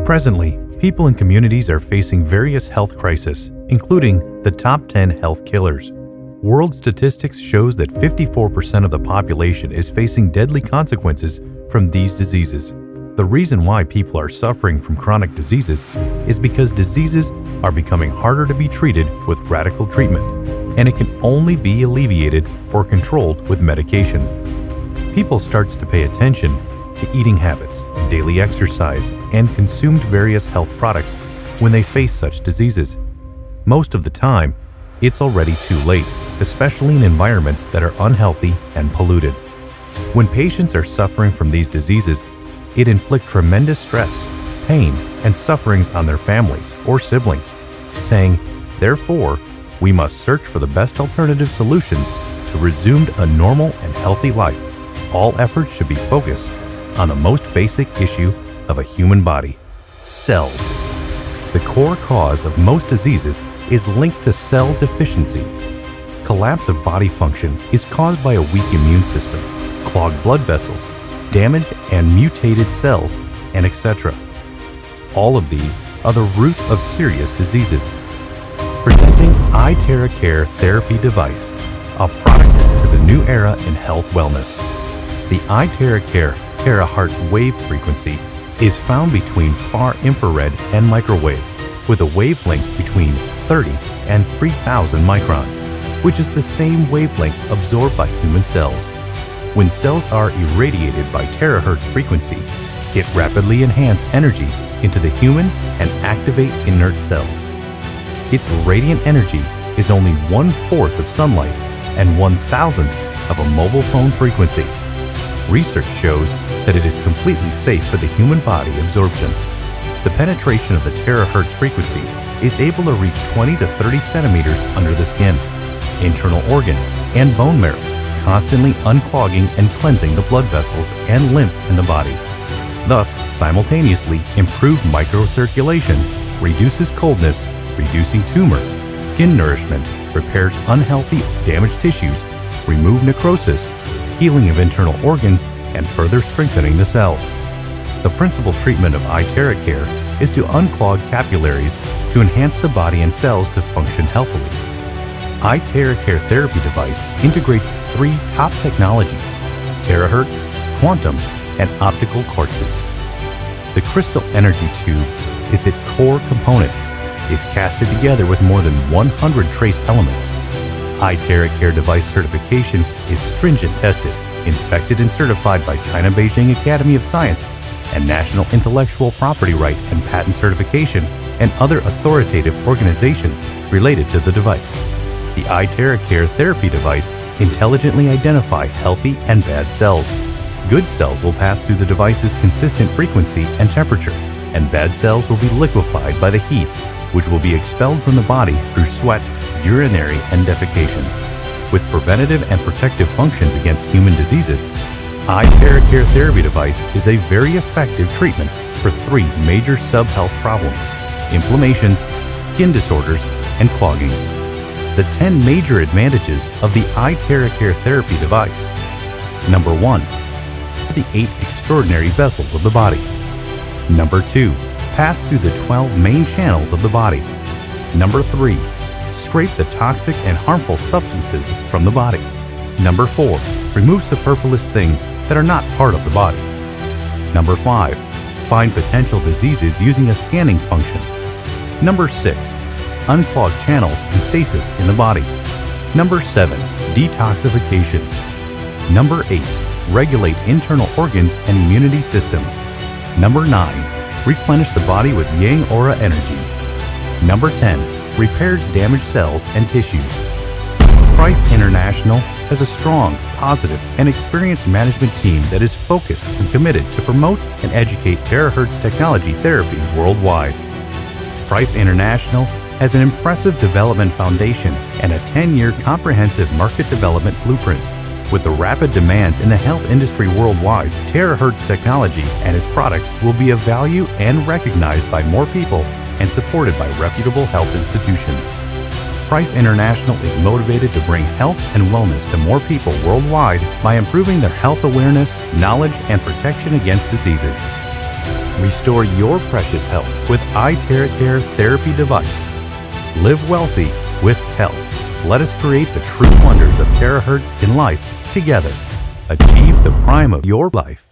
Presently, people in communities are facing various health crises, including the top 10 health killers. World statistics shows that 54% of the population is facing deadly consequences from these diseases. The reason why people are suffering from chronic diseases is because diseases are becoming harder to be treated with radical treatment, and it can only be alleviated or controlled with medication. People starts to pay attention to eating habits, daily exercise, and consumed various health products when they face such diseases. Most of the time, it's already too late, especially in environments that are unhealthy and polluted. When patients are suffering from these diseases, it inflicts tremendous stress, pain, and sufferings on their families or siblings, saying, therefore, we must search for the best alternative solutions to resume a normal and healthy life. All efforts should be focused on the most basic issue of a human body, cells. The core cause of most diseases is linked to cell deficiencies. Collapse of body function is caused by a weak immune system, clogged blood vessels, damaged and mutated cells, and etc. All of these are the root of serious diseases. Presenting iTeraCare Therapy Device, a product to the new era in health wellness. The iTeraCare Terahertz wave frequency is found between far infrared and microwave, with a wavelength between 30 and 3000 microns, which is the same wavelength absorbed by human cells. When cells are irradiated by terahertz frequency, it rapidly enhances energy into the human and activate inert cells. Its radiant energy is only 1/4 of sunlight and 1,000th of a mobile phone frequency. Research shows that it is completely safe for the human body absorption. The penetration of the terahertz frequency is able to reach 20 to 30 centimeters under the skin, internal organs, and bone marrow, constantly unclogging and cleansing the blood vessels and lymph in the body. Thus, simultaneously improved microcirculation, reduces coldness, reducing tumor, skin nourishment, repairs unhealthy, damaged tissues, remove necrosis, healing of internal organs, and further strengthening the cells. The principal treatment of iTeraCare is to unclog capillaries to enhance the body and cells to function healthily. iTeraCare Therapy Device integrates 3 top technologies: terahertz, quantum, and optical quartzes. The crystal energy tube is its core component, is casted together with more than 100 trace elements. iTeraCare device certification is stringent tested, inspected and certified by China Beijing Academy of Science and National Intellectual Property Right and Patent Certification and other authoritative organizations related to the device. The iTeraCare Therapy Device intelligently identify healthy and bad cells. Good cells will pass through the device's consistent frequency and temperature, and bad cells will be liquefied by the heat, which will be expelled from the body through sweat, urinary, and defecation. With preventative and protective functions against human diseases, iTeraCare Therapy Device is a very effective treatment for 3 major sub-health problems: inflammations, skin disorders, and clogging. The 10 major advantages of the iTeraCare Therapy Device. Number 1. The 8 extraordinary vessels of the body. Number 2. Pass through the 12 main channels of the body. Number 3. Scrape the toxic and harmful substances from the body. Number 4. Remove superfluous things that are not part of the body. Number 5. Find potential diseases using a scanning function. Number 6. Unclog channels and stasis in the body. Number 7. Detoxification. Number 8. Regulate internal organs and immunity system. Number 9. Replenish the body with Yang Aura energy. Number 10. Repairs damaged cells and tissues. Prife International has a strong, positive, and experienced management team that is focused and committed to promote and educate terahertz technology therapy worldwide. Prife International has an impressive development foundation and a 10-year comprehensive market development blueprint. With the rapid demands in the health industry worldwide, Terahertz technology and its products will be of value and recognized by more people and supported by reputable health institutions. Prife International is motivated to bring health and wellness to more people worldwide by improving their health awareness, knowledge, and protection against diseases. Restore your precious health with iTeraCare therapy device. Live wealthy with health. Let us create the true wonders of terahertz in life together. Achieve the prime of your life.